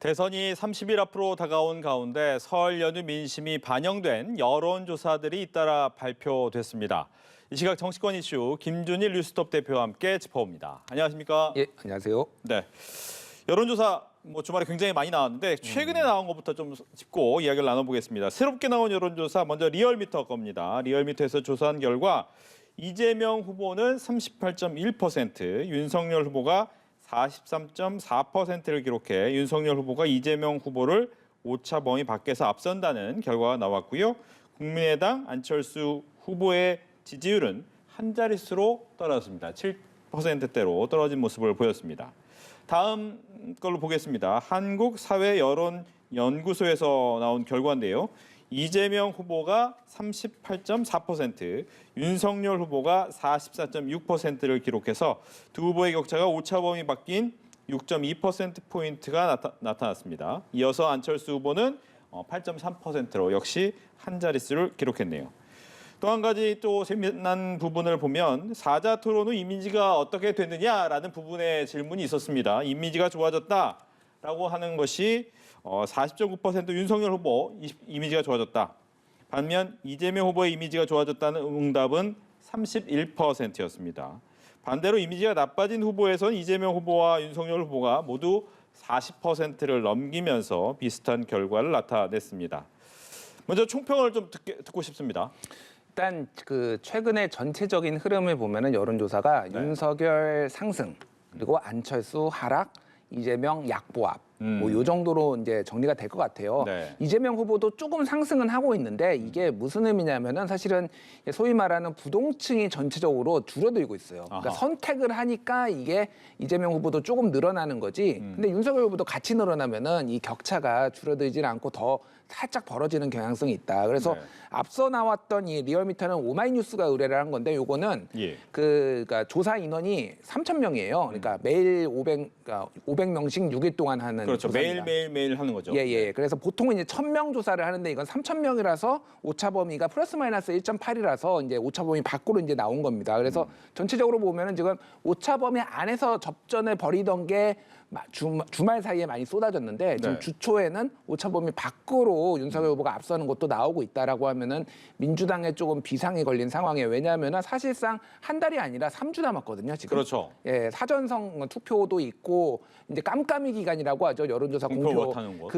대선이 30일 앞으로 다가온 가운데 설 연휴 민심이 반영된 여론조사들이 잇따라 발표됐습니다. 이 시각 정치권 이슈 김준일 뉴스톱 대표와 함께 짚어봅니다. 안녕하십니까? 예, 안녕하세요. 네, 여론조사 주말에 굉장히 많이 나왔는데 최근에 나온 것부터 좀 짚고 이야기를 나눠보겠습니다. 새롭게 나온 여론조사 먼저 리얼미터 겁니다. 리얼미터에서 조사한 결과 이재명 후보는 38.1%, 윤석열 후보가 43.4%를 기록해 윤석열 후보가 이재명 후보를 오차 범위 밖에서 앞선다는 결과가 나왔고요. 국민의당 안철수 후보의 지지율은 한 자릿수로 떨어졌습니다. 7%대로 떨어진 모습을 보였습니다. 다음 걸로 보겠습니다. 한국사회여론연구소에서 나온 결과인데요. 이재명 후보가 38.4%, 윤석열 후보가 44.6%를 기록해서 두 후보의 격차가 오차범위 바뀐 6.2%포인트가 나타났습니다. 이어서 안철수 후보는 8.3%로 역시 한 자릿수를 기록했네요. 또 한 가지 또 재미난 부분을 보면 사자 토론 후 이미지가 어떻게 됐느냐라는 부분의 질문이 있었습니다. 이미지가 좋아졌다라고 하는 것이 40.9% 윤석열 후보 이미지가 좋아졌다. 반면 이재명 후보의 이미지가 좋아졌다는 응답은 31%였습니다. 반대로 이미지가 나빠진 후보에서는 이재명 후보와 윤석열 후보가 모두 40%를 넘기면서 비슷한 결과를 나타냈습니다. 먼저 총평을 좀 듣고 싶습니다. 일단 그 최근에 전체적인 흐름을 보면은 여론조사가 윤석열 상승, 그리고 안철수 하락, 이재명 약보합. 뭐 요 정도로 이제 정리가 될 것 같아요. 네. 이재명 후보도 조금 상승은 하고 있는데 이게 무슨 의미냐면은 사실은 소위 말하는 부동층이 전체적으로 줄어들고 있어요. 그러니까 선택을 하니까 이게 이재명 후보도 조금 늘어나는 거지. 근데 윤석열 후보도 같이 늘어나면은 이 격차가 줄어들지 않고 더 살짝 벌어지는 경향성이 있다. 그래서 앞서 나왔던 이 리얼미터는 오마이뉴스가 의뢰를 한 건데 요거는 그러니까 조사 인원이 3,000명이에요. 그러니까 매일 500명씩 6일 동안 하는 그렇죠. 조사입니다. 매일 하는 거죠. 예. 그래서 보통은 이제 1,000명 조사를 하는데 이건 3,000명이라서 오차 범위가 플러스 마이너스 1.8이라서 이제 오차 범위 밖으로 이제 나온 겁니다. 그래서 전체적으로 보면은 지금 오차 범위 안에서 접전을 벌이던 게 주말 사이에 많이 쏟아졌는데 지금 주초에는 오차 범위 밖으로 윤석열 후보가 앞서는 것도 나오고 있다라고 하면은 민주당에 조금 비상이 걸린 상황이에요. 왜냐하면은 사실상 한 달이 아니라 3주 남았거든요. 지금. 그렇죠. 예, 사전성 투표도 있고 이제 깜깜이 기간이라고 하죠. 여론조사 공표 못하는 곳.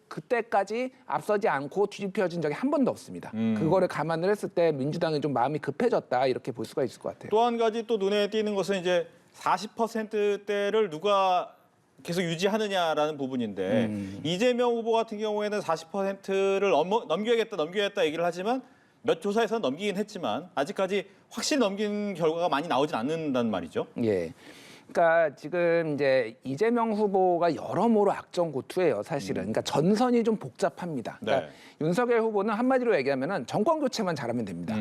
그때까지 앞서지 않고 뒤집혀진 적이 한 번도 없습니다. 그거를 감안을 했을 때 민주당이 좀 마음이 급해졌다 이렇게 볼 수가 있을 것 같아요. 또 한 가지 또 눈에 띄는 것은 이제 40%대를 누가 계속 유지하느냐라는 부분인데 이재명 후보 같은 경우에는 40%를 넘겨야겠다 얘기를 하지만 몇 조사에서는 넘기긴 했지만 아직까지 확실히 넘긴 결과가 많이 나오진 않는다는 말이죠. 예. 그러니까 지금 이제 이재명 후보가 여러모로 악정고투예요, 사실은. 그러니까 전선이 좀 복잡합니다. 그러니까 윤석열 후보는 한마디로 얘기하면은 정권 교체만 잘하면 됩니다.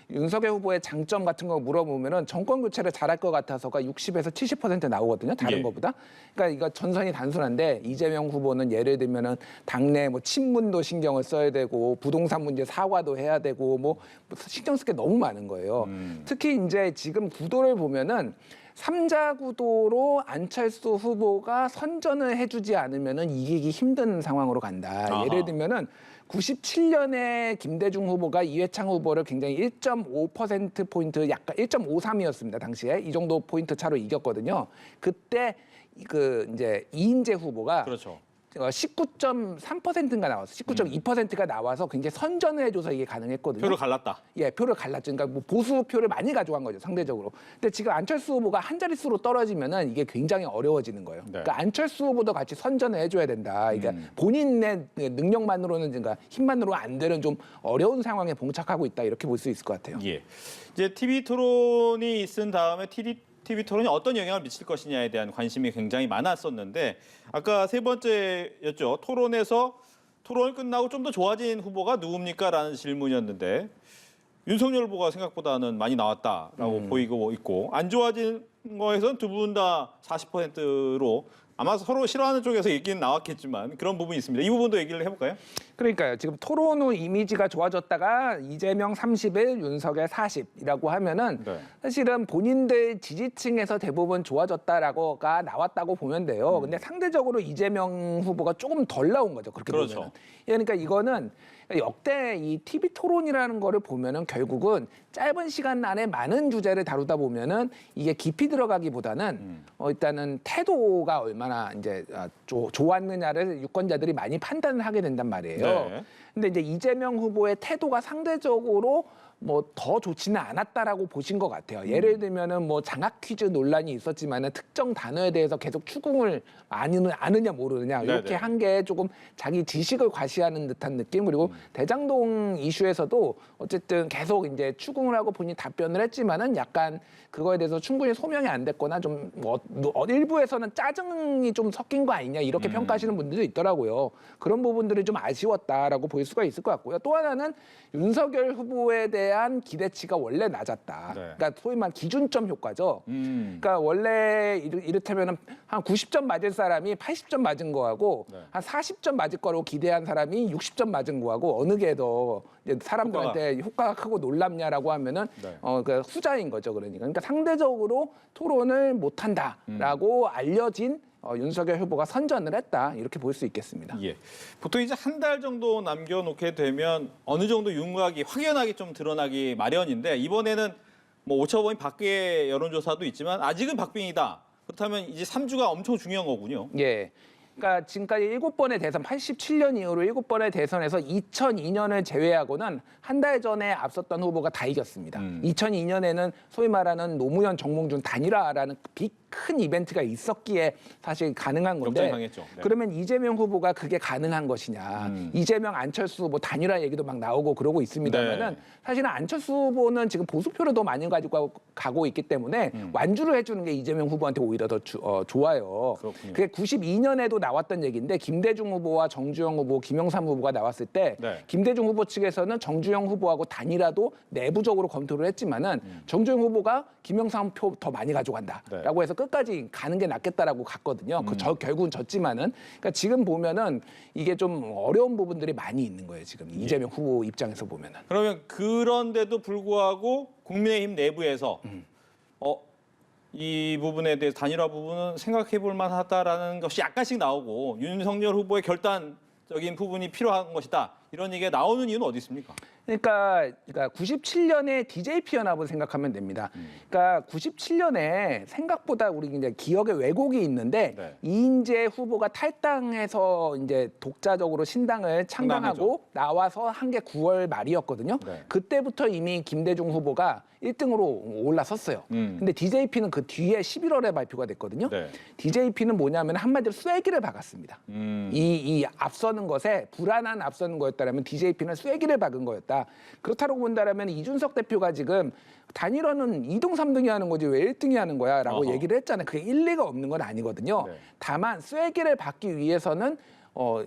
윤석열 후보의 장점 같은 거 물어보면은 정권 교체를 잘할 것 같아서가 60에서 70% 나오거든요, 다른 것보다. 그러니까 이거 전선이 단순한데 이재명 후보는 예를 들면은 당내 친문도 신경을 써야 되고 부동산 문제 사과도 해야 되고 신경 쓸 게 너무 많은 거예요. 특히 이제 지금 구도를 보면은 3자 구도로 안철수 후보가 선전을 해주지 않으면은 이기기 힘든 상황으로 간다. 예를 들면은 97년에 김대중 후보가 이회창 후보를 굉장히 1.5%포인트, 약간 1.53이었습니다. 당시에 이 정도 포인트 차로 이겼거든요. 그때 이제 이인재 후보가 19.3%인가 나왔어. 19.2%가 나와서 굉장히 선전을 해줘서 이게 가능했거든요. 표를 갈랐다. 예, 표를 갈랐죠. 그러니까 보수 표를 많이 가져간 거죠, 상대적으로. 근데 지금 안철수 후보가 한 자릿수로 떨어지면은 이게 굉장히 어려워지는 거예요. 그러니까 안철수 후보도 같이 선전을 해줘야 된다. 그러니까 본인의 능력만으로는, 그러니까 힘만으로 안 되는 좀 어려운 상황에 봉착하고 있다. 이렇게 볼 수 있을 것 같아요. 예. 이제 TV 토론이 있은 다음에 TV 토론이 어떤 영향을 미칠 것이냐에 대한 관심이 굉장히 많았었는데 아까 세 번째였죠. 토론을 끝나고 좀 더 좋아진 후보가 누굽니까? 라는 질문이었는데 윤석열 후보가 생각보다는 많이 나왔다라고 보이고 있고 안 좋아진 거에서는 두 분 다 40%로 아마 서로 싫어하는 쪽에서 얘기는 나왔겠지만 그런 부분이 있습니다. 이 부분도 얘기를 해볼까요? 그러니까요. 지금 토론 후 이미지가 좋아졌다가 이재명 30일, 윤석열 40이라고 하면은 네. 사실은 본인들 지지층에서 대부분 좋아졌다라고가 나왔다고 보면 돼요. 근데 상대적으로 이재명 후보가 조금 덜 나온 거죠. 그렇게 그렇죠. 보면은. 그러니까 이거는 역대 이 TV 토론이라는 거를 보면은 결국은 짧은 시간 안에 많은 주제를 다루다 보면은 이게 깊이 들어가기보다는 일단은 태도가 얼마나 이제 좋았느냐를 유권자들이 많이 판단을 하게 된단 말이에요. 네. 근데 이제 이재명 후보의 태도가 상대적으로 뭐 더 좋지는 않았다라고 보신 것 같아요. 예를 들면은 뭐 장학 퀴즈 논란이 있었지만은 특정 단어에 대해서 계속 추궁을 아느냐 모르느냐 이렇게 네네. 한 게 조금 자기 지식을 과시하는 듯한 느낌. 그리고 대장동 이슈에서도 어쨌든 계속 이제 추궁을 하고 본인이 답변을 했지만은 약간 그거에 대해서 충분히 소명이 안 됐거나 좀 일부에서는 짜증이 좀 섞인 거 아니냐 이렇게 평가하시는 분들도 있더라고요. 그런 부분들이 좀 아쉬웠다라고 볼 수가 있을 것 같고요. 또 하나는 윤석열 후보에 대한 기대치가 원래 낮았다. 네. 그러니까 소위 말 기준점 효과죠. 그러니까 원래 이를테면은 한 90점 맞을 사람이 80점 맞은 거하고 네. 한 40점 맞을 거로 기대한 사람이 60점 맞은 거하고 어느 게 더 사람들한테 효과가 크고 놀랍냐라고 하면은 네. 그 후자인 거죠. 그러니까 상대적으로 토론을 못한다라고 알려진 윤석열 후보가 선전을 했다 이렇게 볼 수 있겠습니다. 예. 보통 이제 한 달 정도 남겨놓게 되면 어느 정도 윤곽이 확연하게 좀 드러나기 마련인데 이번에는 뭐 오차범위 밖의 여론조사도 있지만 아직은 박빙이다. 그렇다면 이제 3주가 엄청 중요한 거군요. 예. 그러니까 지금까지 7번의 대선, 87년 이후로 7번의 대선에서 2002년을 제외하고는 한 달 전에 앞섰던 후보가 다 이겼습니다. 2002년에는 소위 말하는 노무현 정몽준 단일화라는 큰 이벤트가 있었기에 사실 가능한 건데 역전이 강했죠. 네. 그러면 이재명 후보가 그게 가능한 것이냐. 이재명, 안철수 후보 단일화 얘기도 막 나오고 그러고 있습니다만은 네. 사실은 안철수 후보는 지금 보수표를 더 많이 가지고 가고 있기 때문에 완주를 해주는 게 이재명 후보한테 오히려 더 좋아요. 그렇군요. 그게 92년에도 나왔던 얘기인데 김대중 후보와 정주영 후보, 김영삼 후보가 나왔을 때 네. 김대중 후보 측에서는 정주영 후보하고 단일화도 내부적으로 검토를 했지만은 정주영 후보가 김영삼 표 더 많이 가져간다라고 네. 해서 끝까지 가는 게 낫겠다라고 갔거든요. 결국은 졌지만은 그러니까 지금 보면은 이게 좀 어려운 부분들이 많이 있는 거예요. 지금 이재명 후보 입장에서 보면은. 그러면 그런데도 불구하고 국민의힘 내부에서 이 부분에 대해서 단일화 부분은 생각해 볼 만하다라는 것이 약간씩 나오고 윤석열 후보의 결단적인 부분이 필요한 것이다. 이런 얘기가 나오는 이유는 어디 있습니까? 그러니까 97년에 DJP 연합을 생각하면 됩니다. 그러니까 97년에 생각보다 우리 이제 기억에 왜곡이 있는데 네. 이인재 후보가 탈당해서 이제 독자적으로 신당을 창당하고 나와서 한 게 9월 말이었거든요. 네. 그때부터 이미 김대중 후보가 1등으로 올라섰어요. 근데 DJP는 그 뒤에 11월에 발표가 됐거든요. 네. DJP는 뭐냐면 한마디로 쐐기를 박았습니다. 이 앞서는 것에 불안한 앞서는 거였다라면 DJP는 쐐기를 박은 거였다. 그렇다고 본다라면 이준석 대표가 지금 단일화는 2등, 3등이 하는 거지 왜 1등이 하는 거야 라고 어허. 얘기를 했잖아요. 그게 일리가 없는 건 아니거든요. 네. 다만 쐐기를 박기 위해서는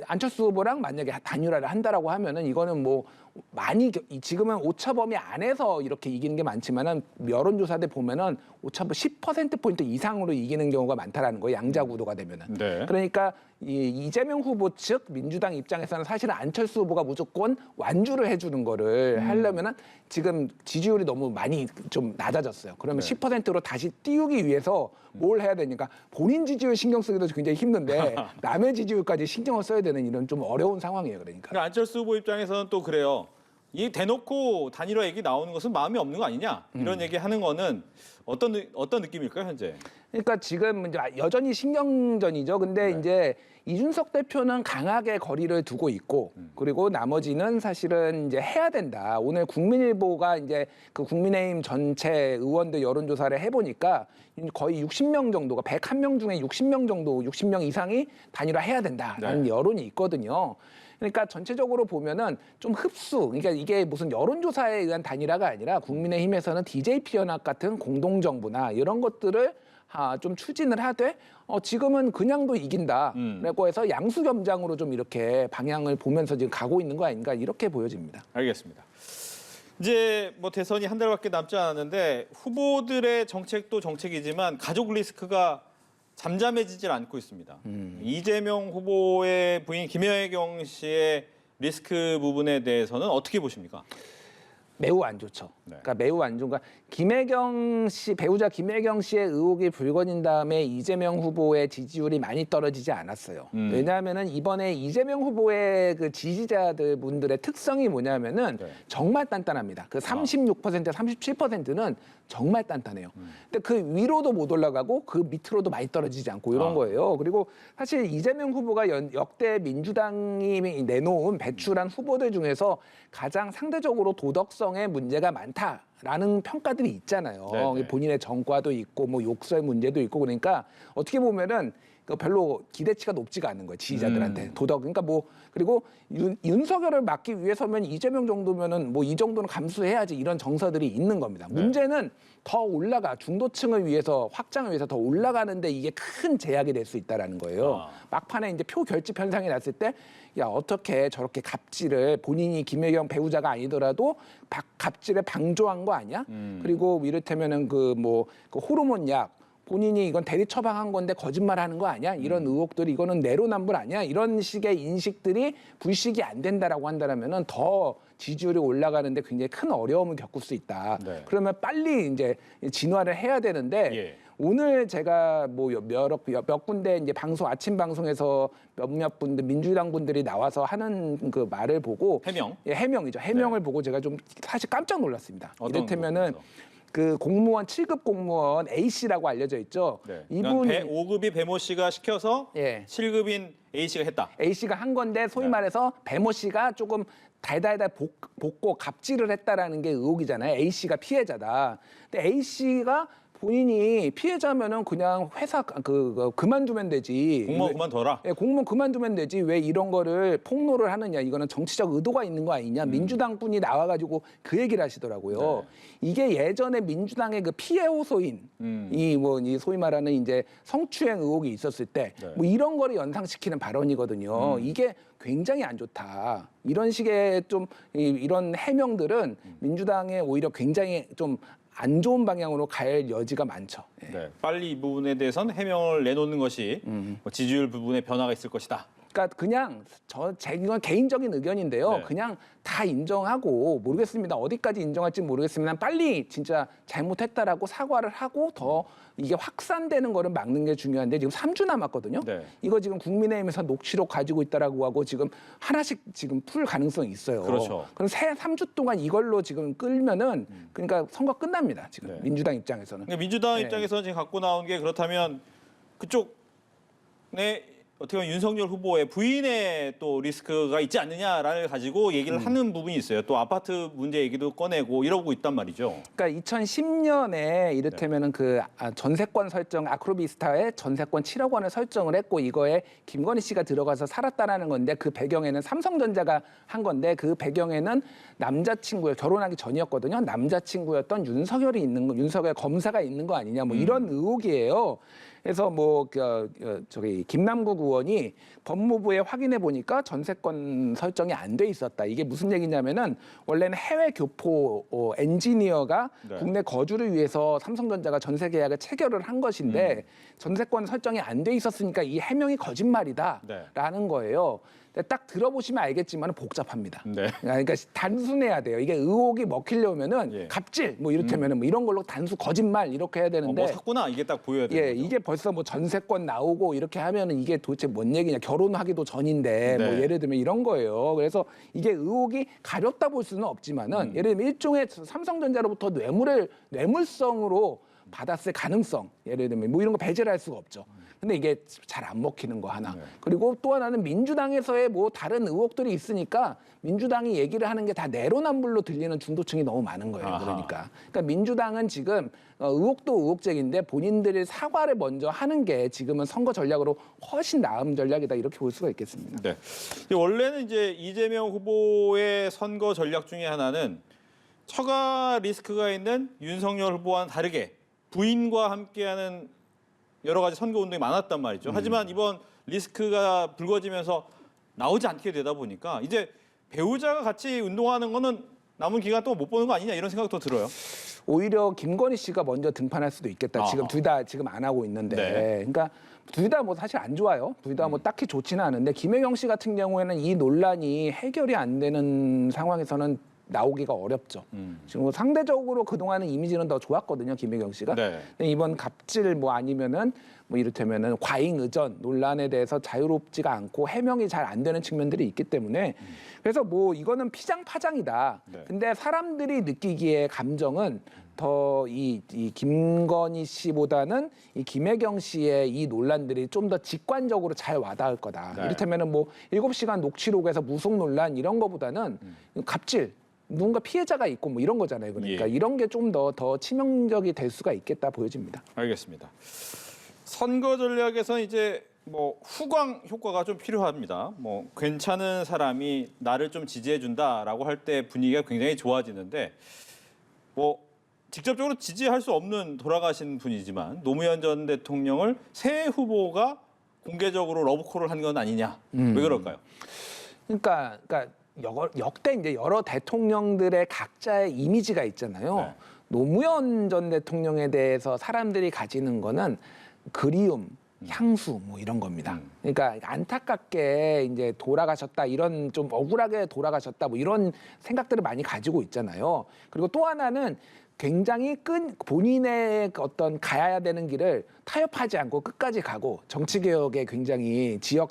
안철수 후보랑 만약에 단일화를 한다라고 하면은 이거는 뭐 많이 지금은 오차범위 안에서 이렇게 이기는 게 많지만은 여론조사들 보면은 오차범위 10%포인트 이상으로 이기는 경우가 많다라는 거예요. 양자 구도가 되면은. 네. 그러니까 이재명 후보 측 민주당 입장에서는 사실은 안철수 후보가 무조건 완주를 해주는 거를 하려면은 지금 지지율이 너무 많이 좀 낮아졌어요. 그러면 네. 10%로 다시 띄우기 위해서 뭘 해야 되니까 본인 지지율 신경 쓰기도 굉장히 힘든데 남의 지지율까지 신경을 써야 되는 이런 좀 어려운 상황이에요. 그러니까. 그러니까 안철수 후보 입장에서는 또 그래요. 이 대놓고 단일화 얘기 나오는 것은 마음이 없는 거 아니냐 이런 얘기 하는 거는 어떤 느낌일까요 현재? 그러니까 지금 이제 여전히 신경전이죠. 근데 네. 이제 이준석 대표는 강하게 거리를 두고 있고 그리고 나머지는 사실은 이제 해야 된다. 오늘 국민일보가 이제 그 국민의힘 전체 의원들 여론조사를 해보니까 거의 60명 정도가 101명 중에 60명 정도, 60명 이상이 단일화 해야 된다라는 네. 여론이 있거든요. 그러니까 전체적으로 보면은 좀 흡수, 그러니까 이게 무슨 여론조사에 의한 단일화가 아니라 국민의힘에서는 DJP 연합 같은 공동정부나 이런 것들을 좀 추진을 하되 지금은 그냥도 이긴다라고 해서 양수겸장으로 좀 이렇게 방향을 보면서 지금 가고 있는 거 아닌가 이렇게 보여집니다. 알겠습니다. 이제 뭐 대선이 한 달밖에 남지 않았는데 후보들의 정책도 정책이지만 가족 리스크가 잠잠해지질 않고 있습니다. 이재명 후보의 부인 김여경 씨의 리스크 부분에 대해서는 어떻게 보십니까? 매우 안 좋죠. 네. 그러니까 매우 안 좋은. 그러니까 김혜경 씨 배우자 김혜경 씨의 의혹이 불거진 다음에 이재명 후보의 지지율이 많이 떨어지지 않았어요. 왜냐하면은 이번에 이재명 후보의 그 지지자들 분들의 특성이 뭐냐면은 네. 정말 단단합니다. 그 36%, 37%는 정말 단단해요. 근데 그 위로도 못 올라가고 그 밑으로도 많이 떨어지지 않고 이런 거예요. 그리고 사실 이재명 후보가 역대 민주당이 내놓은 배출한 후보들 중에서 가장 상대적으로 도덕성에 문제가 많다라는 평가들이 있잖아요. 네네. 본인의 전과도 있고 뭐 욕설 문제도 있고 그러니까 어떻게 보면은 그 별로 기대치가 높지가 않은 거예요. 지지자들한테. 도덕. 그러니까 뭐 그리고 윤석열을 막기 위해서면 이재명 정도면은 뭐 이 정도는 감수해야지 이런 정서들이 있는 겁니다. 네. 문제는 더 올라가 중도층을 위해서 확장을 위해서 더 올라가는데 이게 큰 제약이 될 수 있다라는 거예요. 막판에 이제 표 결집 현상이 났을 때 야 어떻게 저렇게 갑질을 본인이 김혜경 배우자가 아니더라도 갑질에 방조한 거 아니야? 그리고 이를테면은 그 호르몬 약 본인이 이건 대리 처방한 건데 거짓말하는 거 아니야? 이런 의혹들이 이거는 내로남불 아니야? 이런 식의 인식들이 불식이 안 된다라고 한다면은 더 지지율이 올라가는데 굉장히 큰 어려움을 겪을 수 있다. 네. 그러면 빨리 이제 진화를 해야 되는데 예. 오늘 제가 뭐 몇 군데 이제 아침 방송에서 몇몇 분들 민주당 분들이 나와서 하는 그 말을 보고 해명? 예, 해명이죠. 해명을 네. 보고 제가 좀 사실 깜짝 놀랐습니다. 어떤 이를테면은 부분에서? 그 공무원 7급 공무원 A 씨라고 알려져 있죠. 네. 이분이 5급이 배모 씨가 시켜서 예. 7급인 A 씨가 했다. A 씨가 한 건데 소위 네. 말해서 배모 씨가 조금 달달달 볶고 갑질을 했다라는 게 의혹이잖아요. A 씨가 피해자다. 근데 A 씨가 본인이 피해자면은 그냥 회사 그만두면 되지. 공무원 그만둬라. 예, 공무원 그만두면 되지. 왜 이런 거를 폭로를 하느냐. 이거는 정치적 의도가 있는 거 아니냐. 민주당 분이 나와가지고 그 얘기를 하시더라고요. 네. 이게 예전에 민주당의 그 피해 호소인 이 소위 말하는 이제 성추행 의혹이 있었을 때 네. 뭐 이런 거를 연상시키는 발언이거든요. 이게 굉장히 안 좋다. 이런 식의 좀 이런 해명들은 민주당에 오히려 굉장히 좀 안 좋은 방향으로 갈 여지가 많죠. 예. 네. 빨리 이 부분에 대해서는 해명을 내놓는 것이 뭐 지지율 부분에 변화가 있을 것이다. 그러니까 그냥 이건 개인적인 의견인데요. 네. 그냥 다 인정하고 모르겠습니다. 어디까지 인정할지 모르겠습니다. 빨리 진짜 잘못했다라고 사과를 하고 더 이게 확산되는 거를 막는 게 중요한데 지금 3주 남았거든요. 네. 이거 지금 국민의힘에서 녹취록 가지고 있다라고 하고 지금 하나씩 지금 풀 가능성이 있어요. 그렇죠. 그럼 3주 동안 이걸로 지금 끌면은 그러니까 선거 끝납니다. 지금 네. 민주당 입장에서는. 그러니까 민주당 네. 입장에서 지금 갖고 나온 게 그렇다면 그쪽에 어떻게 보면 윤석열 후보의 부인의 또 리스크가 있지 않느냐를 가지고 얘기를 하는 부분이 있어요. 또 아파트 문제 얘기도 꺼내고 이러고 있단 말이죠. 그러니까 2010년에 이를테면은 그 전세권 설정 아크로비스타의 전세권 7억 원을 설정을 했고 이거에 김건희 씨가 들어가서 살았다라는 건데 그 배경에는 삼성전자가 한 건데 그 배경에는 남자친구요 결혼하기 전이었거든요. 남자친구였던 윤석열이 있는 거, 윤석열 검사가 있는 거 아니냐 뭐 이런 의혹이에요. 그래서 김남국 의원이 법무부에 확인해 보니까 전세권 설정이 안 돼 있었다. 이게 무슨 얘기냐면은 원래는 해외 교포 엔지니어가 네. 국내 거주를 위해서 삼성전자가 전세 계약을 체결을 한 것인데 전세권 설정이 안 돼 있었으니까 이 해명이 거짓말이다라는 거예요. 근데 딱 들어보시면 알겠지만 복잡합니다. 네. 그러니까 단순해야 돼요. 이게 의혹이 먹히려면은 예. 갑질 뭐 이를테면은 뭐 이런 걸로 단수 거짓말 이렇게 해야 되는데 뭐 샀구나 이게 딱 보여야 되는 예, 거죠. 이게 벌써 뭐 전세권 나오고 이렇게 하면은 이게 도대체 뭔 얘기냐. 결혼하기도 전인데 뭐 네. 예를 들면 이런 거예요. 그래서 이게 의혹이 가볍다 볼 수는 없지만은 예를 들면 일종의 삼성전자로부터 뇌물성으로 받았을 가능성. 예를 들면 뭐 이런 거 배제를 할 수가 없죠. 근데 이게 잘 안 먹히는 거 하나. 네. 그리고 또 하나는 민주당에서의 뭐 다른 의혹들이 있으니까 민주당이 얘기를 하는 게 다 내로남불로 들리는 중도층이 너무 많은 거예요. 아하. 그러니까 민주당은 지금 의혹도 의혹적인데 본인들이 사과를 먼저 하는 게 지금은 선거 전략으로 훨씬 나은 전략이다 이렇게 볼 수가 있겠습니다. 네. 원래는 이제 이재명 후보의 선거 전략 중에 하나는 처가 리스크가 있는 윤석열 후보와는 다르게 부인과 함께하는 여러 가지 선거 운동이 많았단 말이죠. 하지만 이번 리스크가 불거지면서 나오지 않게 되다 보니까 이제 배우자가 같이 운동하는 거는 남은 기간 동안 못 보는 거 아니냐 이런 생각도 들어요. 오히려 김건희 씨가 먼저 등판할 수도 있겠다. 아하. 지금 둘 다 지금 안 하고 있는데. 네. 그러니까 둘 다 뭐 사실 안 좋아요. 둘 다 뭐 딱히 좋지는 않은데 김혜경 씨 같은 경우에는 이 논란이 해결이 안 되는 상황에서는 나오기가 어렵죠. 지금 뭐 상대적으로 그동안은 이미지는 더 좋았거든요, 김혜경 씨가. 네. 근데 이번 갑질 뭐 아니면은 뭐 이를테면은 과잉 의전 논란에 대해서 자유롭지가 않고 해명이 잘 안 되는 측면들이 있기 때문에 그래서 뭐 이거는 피장파장이다. 네. 근데 사람들이 느끼기에 감정은 더 이 김건희 씨보다는 이 김혜경 씨의 이 논란들이 좀 더 직관적으로 잘 와닿을 거다. 네. 이를테면은 뭐 7시간 녹취록에서 무속 논란 이런 거보다는 갑질 누군가 피해자가 있고 뭐 이런 거잖아요. 그러니까 예. 이런 게 좀 더 치명적이 될 수가 있겠다 보여집니다. 알겠습니다. 선거 전략에서 이제 뭐 후광 효과가 좀 필요합니다. 뭐 괜찮은 사람이 나를 좀 지지해 준다라고 할 때 분위기가 굉장히 좋아지는데 뭐 직접적으로 지지할 수 없는 돌아가신 분이지만 노무현 전 대통령을 새 후보가 공개적으로 러브콜을 한 건 아니냐? 왜 그럴까요? 그러니까 역대 이제 여러 대통령들의 각자의 이미지가 있잖아요. 네. 노무현 전 대통령에 대해서 사람들이 가지는 거는 그리움, 향수 뭐 이런 겁니다. 그러니까 안타깝게 이제 돌아가셨다 이런 좀 억울하게 돌아가셨다 뭐 이런 생각들을 많이 가지고 있잖아요. 그리고 또 하나는 굉장히 본인의 어떤 가야 되는 길을 타협하지 않고 끝까지 가고 정치 개혁에 굉장히 지역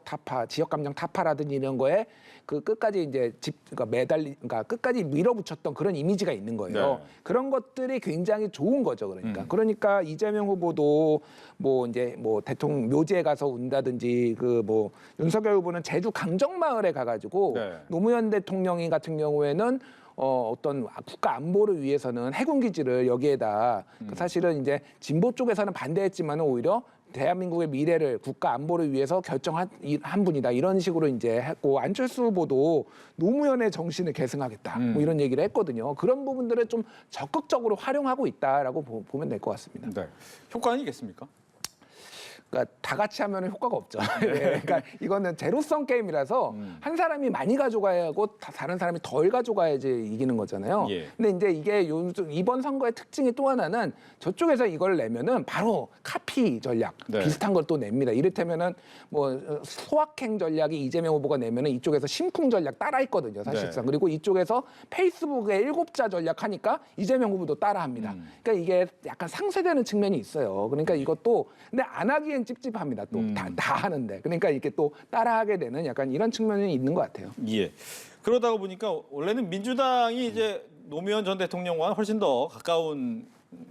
감정 타파라든지 이런 거에 그 끝까지 이제 그러니까 끝까지 밀어붙였던 그런 이미지가 있는 거예요. 네. 그런 것들이 굉장히 좋은 거죠. 그러니까 이재명 후보도 뭐 이제 뭐 대통령 묘지에 가서 운다든지 그 뭐 윤석열 후보는 제주 강정마을에 가가지고 네. 노무현 대통령이 같은 경우에는 어떤 국가 안보를 위해서는 해군 기지를 여기에다 그 사실은 이제 진보 쪽에서는 반대했지만 오히려 대한민국의 미래를 국가 안보를 위해서 결정한 한 분이다 이런 식으로 이제 했고 안철수 후보도 노무현의 정신을 계승하겠다 뭐 이런 얘기를 했거든요. 그런 부분들을 좀 적극적으로 활용하고 있다라고 보면 될 것 같습니다. 네. 효과는 있겠습니까? 그러니까 다 같이 하면 효과가 없죠. 네, 그러니까 이거는 제로성 게임이라서 한 사람이 많이 가져가야 하고 다른 사람이 덜 가져가야지 이기는 거잖아요. 예. 근데 이제 이게 이번 선거의 특징이 또 하나는 저쪽에서 이걸 내면은 바로 카피 전략 네. 비슷한 걸 또 냅니다. 이를테면은 뭐 소확행 전략이 이재명 후보가 내면은 이쪽에서 심쿵 전략 따라했거든요. 사실상. 네. 그리고 이쪽에서 페이스북에 7자 전략 하니까 이재명 후보도 따라합니다. 그러니까 이게 약간 상쇄되는 측면이 있어요. 그러니까 이것도 근데 안 하기엔 찝찝합니다. 또 다 하는데. 그러니까 이렇게 또 따라하게 되는 약간 이런 측면이 있는 것 같아요. 예. 그러다가 보니까 원래는 민주당이 이제 노무현 전 대통령과 훨씬 더 가까운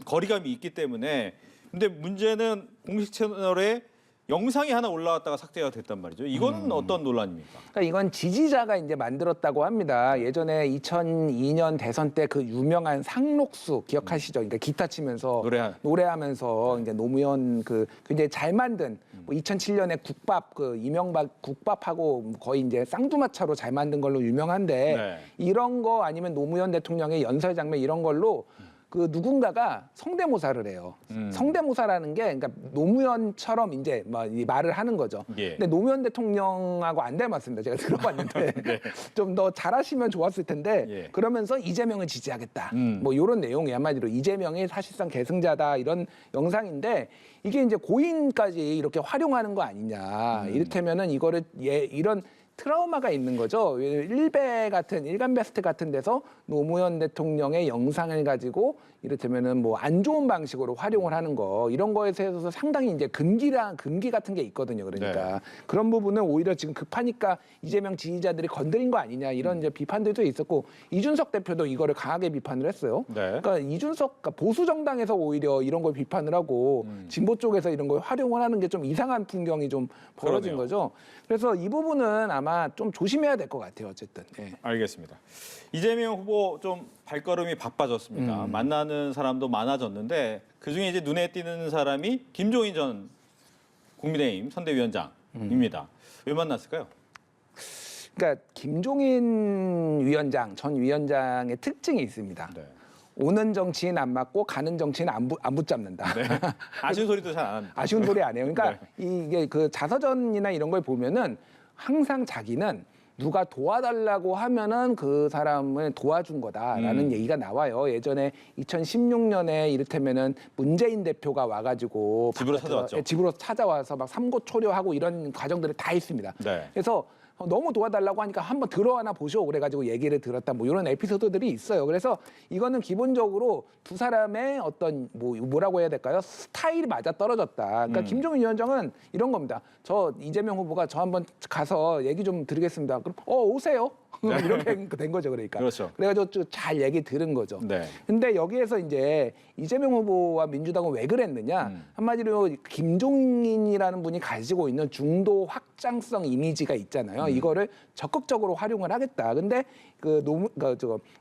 거리감이 있기 때문에 근데 문제는 공식 채널에 영상이 하나 올라왔다가 삭제가 됐단 말이죠. 이건 어떤 논란입니까? 그러니까 이건 지지자가 이제 만들었다고 합니다. 예전에 2002년 대선 때 그 유명한 상록수 기억하시죠? 그러니까 기타 치면서 노래하면서 이제 노무현 그 굉장히 잘 만든 뭐 2007년에 국밥 그 이명박 국밥하고 거의 이제 쌍두마차로 잘 만든 걸로 유명한데 네. 이런 거 아니면 노무현 대통령의 연설 장면 이런 걸로 그 누군가가 성대모사를 해요. 성대모사라는 게 그러니까 노무현처럼 이제 뭐 이 말을 하는 거죠. 예. 근데 노무현 대통령하고 안 닮았습니다. 제가 들어봤는데 네. 좀 더 잘하시면 좋았을 텐데 예. 그러면서 이재명을 지지하겠다. 뭐 이런 내용이 한마디로 이재명이 사실상 계승자다 이런 영상인데 이게 이제 고인까지 이렇게 활용하는 거 아니냐. 이를테면은 이거를 이런 트라우마가 있는 거죠. 일간 베스트 같은 데서 노무현 대통령의 영상을 가지고 이를테면은 뭐 안 좋은 방식으로 활용을 하는 거 이런 거에 대해서 상당히 이제 금기 같은 게 있거든요. 그러니까 네. 그런 부분은 오히려 지금 급하니까 이재명 지지자들이 건드린 거 아니냐 이런 이제 비판들도 있었고 이준석 대표도 이거를 강하게 비판을 했어요. 네. 그러니까 그러니까 보수 정당에서 오히려 이런 걸 비판을 하고 진보 쪽에서 이런 걸 활용을 하는 게 좀 이상한 풍경이 좀 벌어진 그러네요. 거죠. 그래서 이 부분은 아마 좀 조심해야 될 것 같아요. 어쨌든. 예. 알겠습니다. 이재명 후보 좀 발걸음이 바빠졌습니다. 만나는 사람도 많아졌는데 그중에 이제 눈에 띄는 사람이 김종인 전 국민의힘 선대위원장입니다. 왜 만났을까요? 그러니까 김종인 전 위원장의 특징이 있습니다. 네. 오는 정치인 안 맞고 가는 정치인 안 붙잡는다. 네. 아쉬운 소리도 잘 안 합니다. 아쉬운 소리 안 해요. 그러니까 네. 이게 그 자서전이나 이런 걸 보면은 항상 자기는 누가 도와달라고 하면은 그 사람을 도와준 거다라는 얘기가 나와요. 예전에 2016년에 이를테면은 문재인 대표가 와가지고 집으로 바깥에서, 찾아왔죠. 예, 집으로 찾아와서 막 삼고초려하고 이런 과정들이 다 있습니다. 네. 그래서 너무 도와달라고 하니까 한번 들어와나 보시오 그래가지고 얘기를 들었다 뭐 이런 에피소드들이 있어요. 그래서 이거는 기본적으로 두 사람의 어떤 뭐라고 해야 될까요? 스타일이 맞아 떨어졌다. 그러니까 김종인 위원장은 이런 겁니다. 저 이재명 후보가 저 한번 가서 얘기 좀 드리겠습니다. 그럼 오세요. 이렇게 된 거죠, 그러니까. 그렇죠. 그래가지고 잘 얘기 들은 거죠. 네. 근데 여기에서 이제 이재명 후보와 민주당은 왜 그랬느냐? 한마디로 김종인이라는 분이 가지고 있는 중도 확장성 이미지가 있잖아요. 이거를 적극적으로 활용을 하겠다. 근데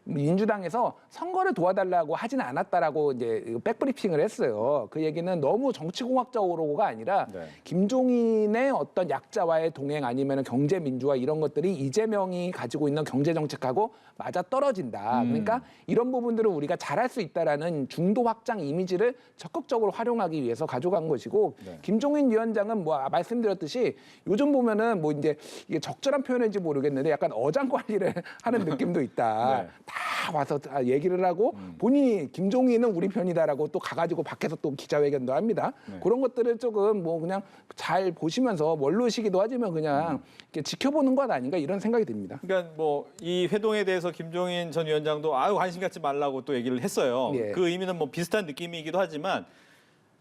민주당에서 선거를 도와달라고 하진 않았다라고 이제 백브리핑을 했어요. 그 얘기는 너무 정치공학적으로가 아니라 네. 김종인의 어떤 약자와의 동행 아니면 경제 민주화 이런 것들이 이재명이 가지고 있는 경제 정책하고 맞아 떨어진다. 그러니까 이런 부분들을 우리가 잘할 수 있다라는 중도 확장 이미지를 적극적으로 활용하기 위해서 가져간 것이고 네. 김종인 위원장은 뭐 말씀드렸듯이 요즘 보면은 뭐 이제 이게 적절한 표현인지 모르겠는데 약간 어장 관리를 하는 느낌도 있다. 네. 다 와서 다 얘기를 하고 본인이 김종인은 우리 편이다라고 또 가가지고 밖에서 또 기자회견도 합니다. 네. 그런 것들을 조금 뭐 그냥 잘 보시면서 원로시기도 하지만 그냥 이렇게 지켜보는 것 아닌가 이런 생각이 듭니다. 그러니까 뭐 이 회동에 대해서 김종인 전 위원장도 관심 갖지 말라고 또 얘기를 했어요. 예. 그 의미는 뭐 비슷한 느낌이기도 하지만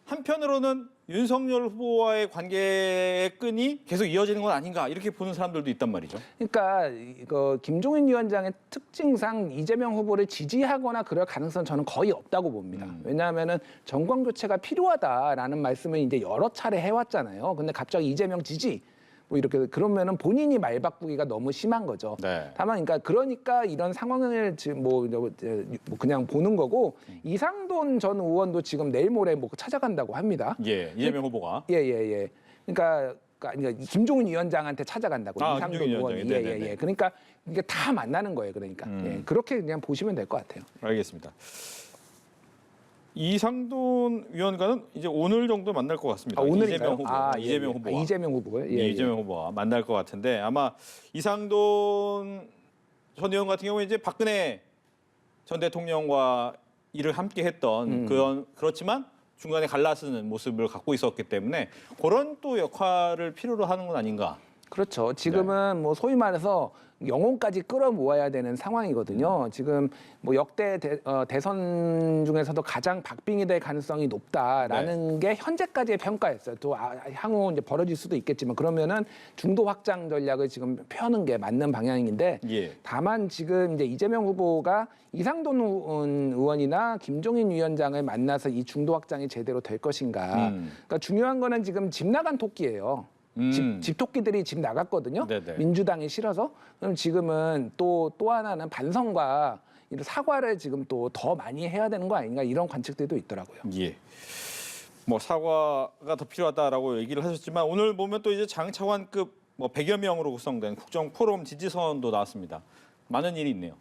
한편으로는 윤석열 후보와의 관계의 끈이 계속 이어지는 건 아닌가 이렇게 보는 사람들도 있단 말이죠. 그러니까 이거 김종인 위원장의 특징상 이재명 후보를 지지하거나 그럴 가능성은 저는 거의 없다고 봅니다. 왜냐하면은 정권 교체가 필요하다라는 말씀을 이제 여러 차례 해왔잖아요. 근데 갑자기 이재명 지지 뭐 이렇게 그러면은 본인이 말 바꾸기가 너무 심한 거죠. 네. 다만 그러니까 이런 상황을 지금 뭐 그냥 보는 거고 이상돈 전 의원도 지금 내일 모레 뭐 찾아간다고 합니다. 예, 이재명 후보가. 예. 그러니까 김종인 위원장한테 찾아간다고 이상돈 김종인 의원이. 위원장이. 네네네. 예. 그러니까 이게 다 만나는 거예요. 그러니까 예. 그렇게 그냥 보시면 될 것 같아요. 알겠습니다. 이상돈 위원과는 이제 오늘 정도 만날 것 같습니다. 오늘인가요? 이재명 후보. 이재명 후보요? 네, 이재명 후보와 만날 것 같은데 아마 이상돈 전 의원 같은 경우에 이제 박근혜 전 대통령과 일을 함께 했던 그렇지만 중간에 갈라쓰는 모습을 갖고 있었기 때문에 그런 또 역할을 필요로 하는 건 아닌가. 그렇죠. 지금은 뭐 소위 말해서 영혼까지 끌어모아야 되는 상황이거든요. 지금 뭐 역대 대선 중에서도 가장 박빙이 될 가능성이 높다라는 게 현재까지의 평가였어요. 또 향후 이제 벌어질 수도 있겠지만 그러면은 중도 확장 전략을 지금 펴는 게 맞는 방향인데 예. 다만 지금 이제 이재명 후보가 이상돈 의원이나 김종인 위원장을 만나서 이 중도 확장이 제대로 될 것인가. 그러니까 중요한 거는 지금 집 나간 토끼예요. 집토끼들이 집 나갔거든요. 네네. 민주당이 싫어서. 그럼 지금은 또 하나는 반성과 이런 사과를 지금 또 더 많이 해야 되는 거 아닌가 이런 관측들도 있더라고요. 예. 뭐 사과가 더 필요하다라고 얘기를 하셨지만 오늘 보면 또 이제 장차관급 뭐 100여 명으로 구성된 국정 포럼 지지선도 나왔습니다. 많은 일이 있네요.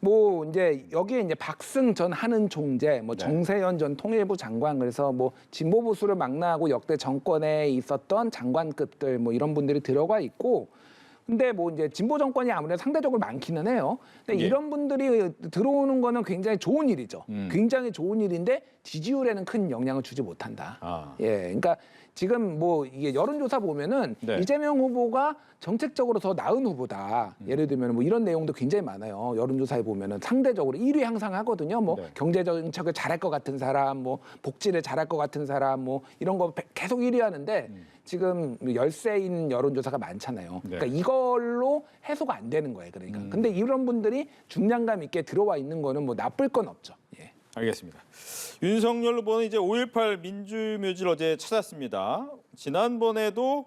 뭐 이제 여기에 이제 박승 전 하는 총재, 뭐 네. 정세현 전 통일부 장관 그래서 뭐 진보 보수를 망라하고 역대 정권에 있었던 장관급들 뭐 이런 분들이 들어가 있고. 근데 뭐 이제 진보 정권이 아무래도 상대적으로 많기는 해요. 근데 예. 이런 분들이 들어오는 거는 굉장히 좋은 일이죠. 굉장히 좋은 일인데 지지율에는 큰 영향을 주지 못한다. 예, 그러니까 지금 뭐 이게 여론조사 보면은 네. 이재명 후보가 정책적으로 더 나은 후보다. 예를 들면 뭐 이런 내용도 굉장히 많아요. 여론조사에 보면은 상대적으로 1위 항상 하거든요. 뭐 네. 경제 정책을 잘할 것 같은 사람, 뭐 복지를 잘할 것 같은 사람, 뭐 이런 거 계속 1위 하는데 지금 열세인 여론조사가 많잖아요. 네. 그러니까 이걸로 해소가 안 되는 거예요. 그러니까. 근데 이런 분들이 중량감 있게 들어와 있는 거는 뭐 나쁠 건 없죠. 예. 알겠습니다. 윤석열 후보는 이제 5.18 민주묘지를 어제 찾았습니다. 지난번에도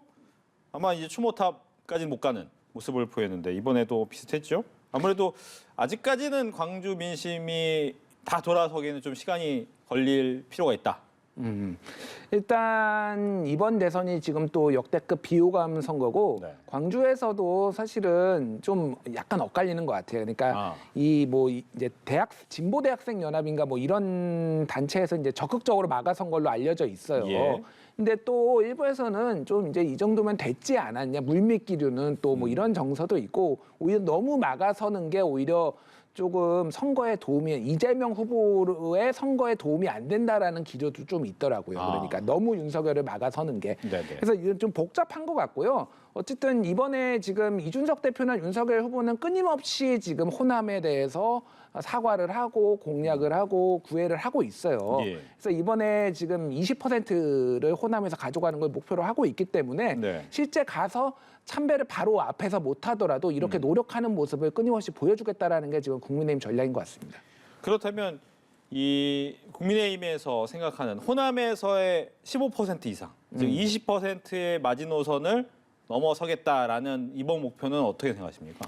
아마 이제 추모탑까지는 못 가는 모습을 보였는데 이번에도 비슷했죠. 아무래도 아직까지는 광주 민심이 다 돌아서기에는 좀 시간이 걸릴 필요가 있다. 일단 이번 대선이 지금 또 역대급 비호감 선거고 네. 광주에서도 사실은 좀 약간 엇갈리는 것 같아요. 그러니까 이 뭐 이제 진보 대학생 연합인가 뭐 이런 단체에서 이제 적극적으로 막아선 걸로 알려져 있어요. 예. 근데 또 일부에서는 좀 이제 이 정도면 됐지 않았냐, 물밑기류는 또 뭐 이런 정서도 있고, 오히려 너무 막아서는 게 오히려 조금 선거에 도움이, 이재명 후보의 선거에 도움이 안 된다라는 기조도 좀 있더라고요. 그러니까 너무 윤석열을 막아서는 게. 네네. 그래서 이건 좀 복잡한 것 같고요. 어쨌든 이번에 지금 이준석 대표나 윤석열 후보는 끊임없이 지금 호남에 대해서 사과를 하고 공약을 하고 구애를 하고 있어요. 예. 그래서 이번에 지금 20%를 호남에서 가져가는 걸 목표로 하고 있기 때문에 네. 실제 가서 참배를 바로 앞에서 못 하더라도 이렇게 노력하는 모습을 끊임없이 보여주겠다라는 게 지금 국민의힘 전략인 것 같습니다. 그렇다면 이 국민의힘에서 생각하는 호남에서의 15% 이상, 즉 20%의 마지노선을 넘어서겠다라는 이번 목표는 어떻게 생각하십니까?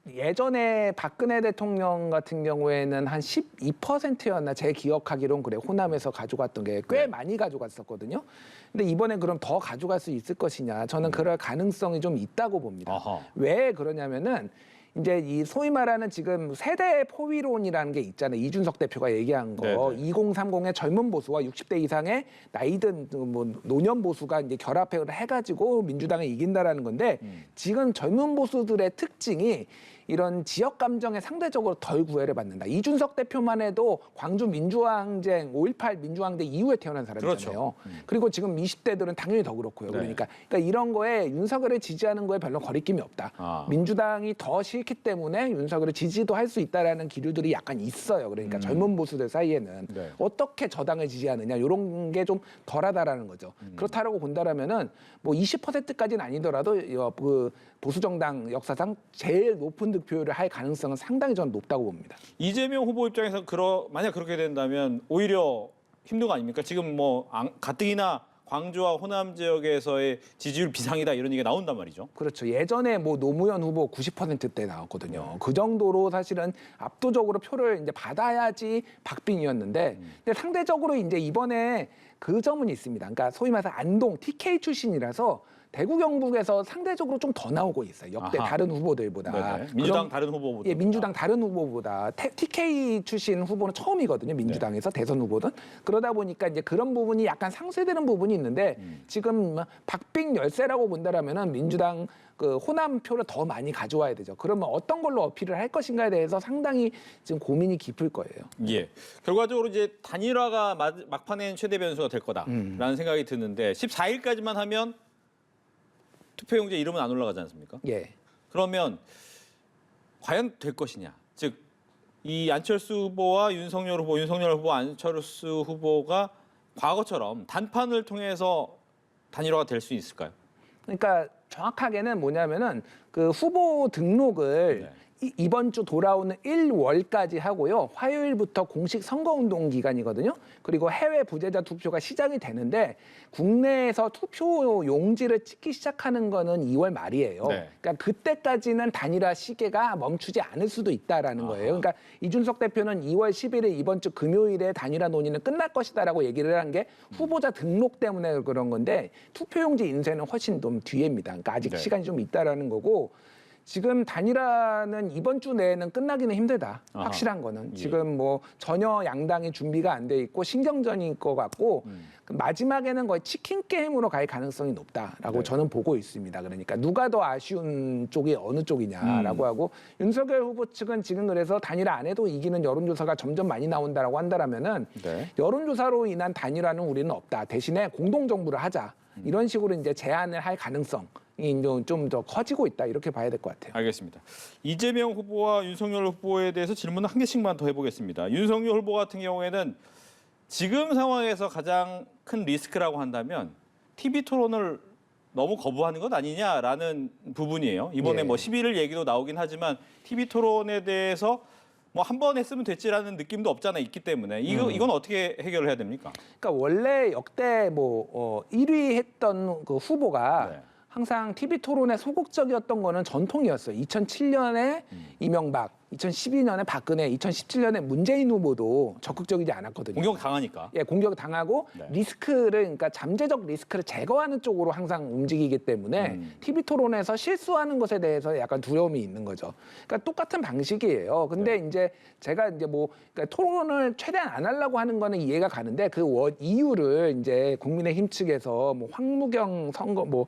예전에 박근혜 대통령 같은 경우에는 한 12%였나 제 기억하기론 그래. 호남에서 가져갔던 게 꽤 네. 많이 가져갔었거든요. 근데 이번엔 그럼 더 가져갈 수 있을 것이냐? 저는 그럴 가능성이 좀 있다고 봅니다. 아하. 왜 그러냐면은 이제 이 소위 말하는 지금 세대 포위론이라는 게 있잖아요. 이준석 대표가 얘기한 거. 네네. 2030의 젊은 보수와 60대 이상의 나이든 뭐 노년 보수가 이제 결합을 해가지고 민주당을 이긴다라는 건데 지금 젊은 보수들의 특징이 이런 지역 감정에 상대적으로 덜 구애를 받는다. 이준석 대표만 해도 광주 민주화 항쟁, 5.18 민주화 항쟁 이후에 태어난 사람이잖아요. 그렇죠. 그리고 지금 20대들은 당연히 더 그렇고요. 네. 그러니까 이런 거에 윤석열을 지지하는 거에 별로 거리낌이 없다. 민주당이 더 싫기 때문에 윤석열을 지지도 할 수 있다라는 기류들이 약간 있어요. 그러니까 젊은 보수들 사이에는 네. 어떻게 저당을 지지하느냐 이런 게 좀 덜하다라는 거죠. 그렇다라고 본다라면은 뭐 20%까지는 아니더라도 그 보수 정당 역사상 제일 높은 득표율을 할 가능성은 상당히 저는 높다고 봅니다. 이재명 후보 입장에서 만약 그렇게 된다면 오히려 힘든 거 아닙니까? 지금 뭐 가뜩이나 광주와 호남 지역에서의 지지율 비상이다 이런 얘기가 나온단 말이죠. 그렇죠. 예전에 뭐 노무현 후보 90%대 나왔거든요. 그 정도로 사실은 압도적으로 표를 이제 받아야지 박빙이었는데, 근데 상대적으로 이제 이번에 그 점은 있습니다. 그러니까 소위 말해서 안동 TK 출신이라서 대구 경북에서 상대적으로 좀 더 나오고 있어요. 역대 아하. 다른 후보들보다. 네네. 민주당 다른 후보보다. 예, 민주당 다른 후보보다 TK 출신 후보는 처음이거든요. 민주당에서 대선 후보든. 그러다 보니까 이제 그런 부분이 약간 상쇄되는 부분이 있는데 지금 박빙 열세라고 본다라면은 민주당 그 호남 표를 더 많이 가져와야 되죠. 그러면 어떤 걸로 어필을 할 것인가에 대해서 상당히 지금 고민이 깊을 거예요. 예. 결과적으로 이제 단일화가 막판엔 최대 변수가 될 거다라는 생각이 드는데 14일까지만 하면 투표용지에 이름은 안 올라가지 않습니까? 예. 그러면 과연 될 것이냐? 즉 이 안철수 후보와 윤석열 후보, 안철수 후보가 과거처럼 단판을 통해서 단일화가 될 수 있을까요? 그러니까 정확하게는 뭐냐면은 그 후보 등록을 이번 주 돌아오는 1월까지 하고요. 화요일부터 공식 선거운동 기간이거든요. 그리고 해외 부재자 투표가 시작이 되는데 국내에서 투표 용지를 찍기 시작하는 거는 2월 말이에요. 네. 그러니까 그때까지는 단일화 시계가 멈추지 않을 수도 있다라는 거예요. 그러니까 이준석 대표는 2월 11일 이번 주 금요일에 단일화 논의는 끝날 것이다라고 얘기를 한 게 후보자 등록 때문에 그런 건데 투표용지 인쇄는 훨씬 좀 뒤에입니다. 그러니까 아직 네. 시간이 좀 있다라는 거고 지금 단일화는 이번 주 내에는 끝나기는 힘들다. 아하. 확실한 거는. 예. 지금 뭐 전혀 양당이 준비가 안 돼 있고 신경전일 것 같고 마지막에는 거의 치킨 게임으로 갈 가능성이 높다라고 네. 저는 보고 있습니다. 그러니까 누가 더 아쉬운 쪽이 어느 쪽이냐라고 하고 윤석열 후보 측은 지금 그래서 단일화 안 해도 이기는 여론조사가 점점 많이 나온다라고 한다라면은 네. 여론조사로 인한 단일화는 우리는 없다. 대신에 공동정부를 하자. 이런 식으로 이제 제안을 할 가능성이 좀 더 커지고 있다. 이렇게 봐야 될 것 같아요. 알겠습니다. 이재명 후보와 윤석열 후보에 대해서 질문 한 개씩만 더 해보겠습니다. 윤석열 후보 같은 경우에는 지금 상황에서 가장 큰 리스크라고 한다면 TV 토론을 너무 거부하는 것 아니냐라는 부분이에요. 이번에 예. 뭐 11일 얘기도 나오긴 하지만 TV 토론에 대해서 뭐 한 번 했으면 됐지라는 느낌도 없잖아 있기 때문에 이건 어떻게 해결을 해야 됩니까? 그러니까 원래 역대 뭐 1위 했던 그 후보가 네. 항상 TV 토론에 소극적이었던 거는 전통이었어요. 2007년에 이명박, 2012년에 박근혜, 2017년에 문재인 후보도 적극적이지 않았거든요. 공격 당하니까. 예, 공격 당하고 네. 리스크를 그러니까 잠재적 리스크를 제거하는 쪽으로 항상 움직이기 때문에 TV 토론에서 실수하는 것에 대해서 약간 두려움이 있는 거죠. 그러니까 똑같은 방식이에요. 근데 이제 제가 이제 뭐 그러니까 토론을 최대한 안 하려고 하는 거는 이해가 가는데 그 이유를 이제 국민의힘 측에서 뭐 황무경 선거 뭐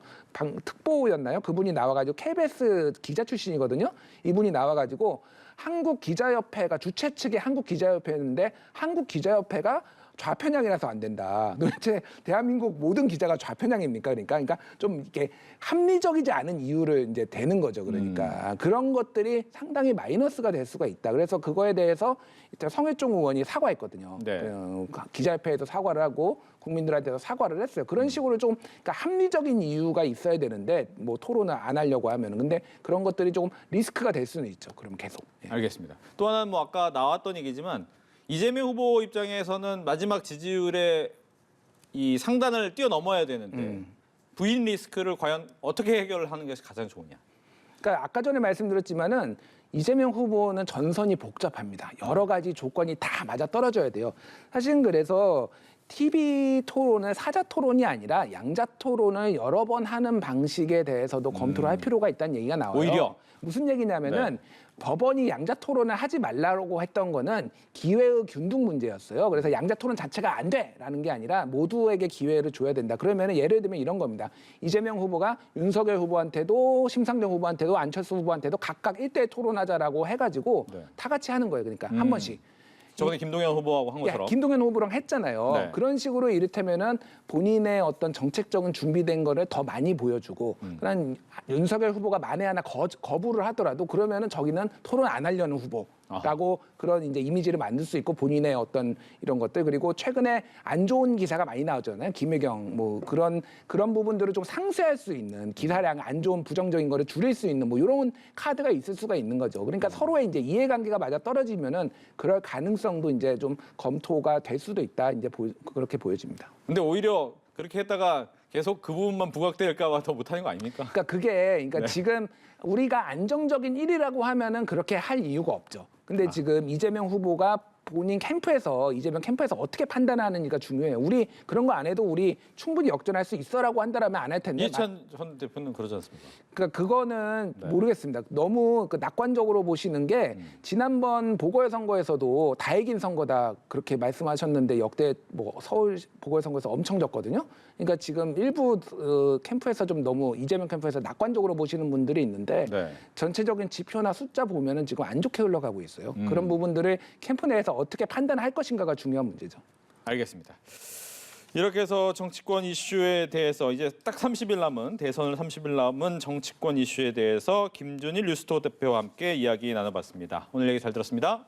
특보였나요? 그분이 나와가지고 KBS 기자 출신이거든요. 이분이 나와가지고 한국기자협회가 주최 측의 한국기자협회였는데 한국기자협회가 좌편향이라서 안 된다. 도대체 대한민국 모든 기자가 좌편향입니까? 그러니까 좀 이렇게 합리적이지 않은 이유를 이제 대는 거죠. 그러니까 그런 것들이 상당히 마이너스가 될 수가 있다. 그래서 그거에 대해서 이제 성일종 의원이 사과했거든요. 네. 기자협회에도 사과를 하고 국민들한테도 사과를 했어요. 그런 식으로 좀 그러니까 합리적인 이유가 있어야 되는데 뭐 토론을 안 하려고 하면은 근데 그런 것들이 조금 리스크가 될 수는 있죠. 그럼 계속. 예. 알겠습니다. 또 하나는 뭐 아까 나왔던 얘기지만 이재명 후보 입장에서는 마지막 지지율의 이 상단을 뛰어넘어야 되는데 부인 리스크를 과연 어떻게 해결하는 게 가장 좋으냐? 그러니까 아까 전에 말씀드렸지만은 이재명 후보는 전선이 복잡합니다. 여러 가지 조건이 다 맞아 떨어져야 돼요. 사실은 그래서 TV 토론을 사자 토론이 아니라 양자 토론을 여러 번 하는 방식에 대해서도 검토를 할 필요가 있다는 얘기가 나와요. 오히려? 무슨 얘기냐면은 법원이 양자 토론을 하지 말라고 했던 거는 기회의 균등 문제였어요. 그래서 양자 토론 자체가 안 돼라는 게 아니라 모두에게 기회를 줘야 된다. 그러면은 예를 들면 이런 겁니다. 이재명 후보가 윤석열 후보한테도 심상정 후보한테도 안철수 후보한테도 각각 1대1 토론하자라고 해가지고 네. 다 같이 하는 거예요. 그러니까 한 번씩. 저번에 김동연 후보하고 한 것처럼. 김동연 후보랑 했잖아요. 네. 그런 식으로 이를테면은 본인의 어떤 정책적인 준비된 거를 더 많이 보여주고, 그런 윤석열 후보가 만에 하나 거부를 하더라도 그러면은 저기는 토론 안 하려는 후보라고 그런 이제 이미지를 만들 수 있고 본인의 어떤 이런 것들 그리고 최근에 안 좋은 기사가 많이 나오잖아요. 김혜경 뭐 그런 부분들을 좀 상쇄할 수 있는 기사량 안 좋은 부정적인 거를 줄일 수 있는 뭐 이런 카드가 있을 수가 있는 거죠. 그러니까 서로의 이제 이해관계가 맞아 떨어지면은 그럴 가능성도 이제 좀 검토가 될 수도 있다. 이제 그렇게 보여집니다. 근데 오히려 그렇게 했다가 계속 그 부분만 부각될까 봐 더 못하는 거 아닙니까? 그러니까 그게 네. 지금 우리가 안정적인 1위라고 하면은 그렇게 할 이유가 없죠. 근데 지금 이재명 후보가 본인 캠프에서 이재명 캠프에서 어떻게 판단하는지가 중요해요. 우리 그런 거 안 해도 우리 충분히 역전할 수 있어라고 한다라면 안 할 텐데. 이해찬 전 대표는 그러지 않습니까? 그러니까 그거는 네. 모르겠습니다. 너무 낙관적으로 보시는 게 지난번 보궐선거에서도 다 이긴 선거다 그렇게 말씀하셨는데 역대 뭐 서울 보궐선거에서 엄청 졌거든요. 그러니까 지금 일부 캠프에서 좀 너무 이재명 캠프에서 낙관적으로 보시는 분들이 있는데 네. 전체적인 지표나 숫자 보면은 지금 안 좋게 흘러가고 있어요. 그런 부분들을 캠프 내에서 어떻게 판단할 것인가가 중요한 문제죠. 알겠습니다. 이렇게 해서 정치권 이슈에 대해서 이제 딱 30일 남은 대선을 30일 남은 정치권 이슈에 대해서 김준일 뉴스톱 대표와 함께 이야기 나눠봤습니다. 오늘 얘기 잘 들었습니다.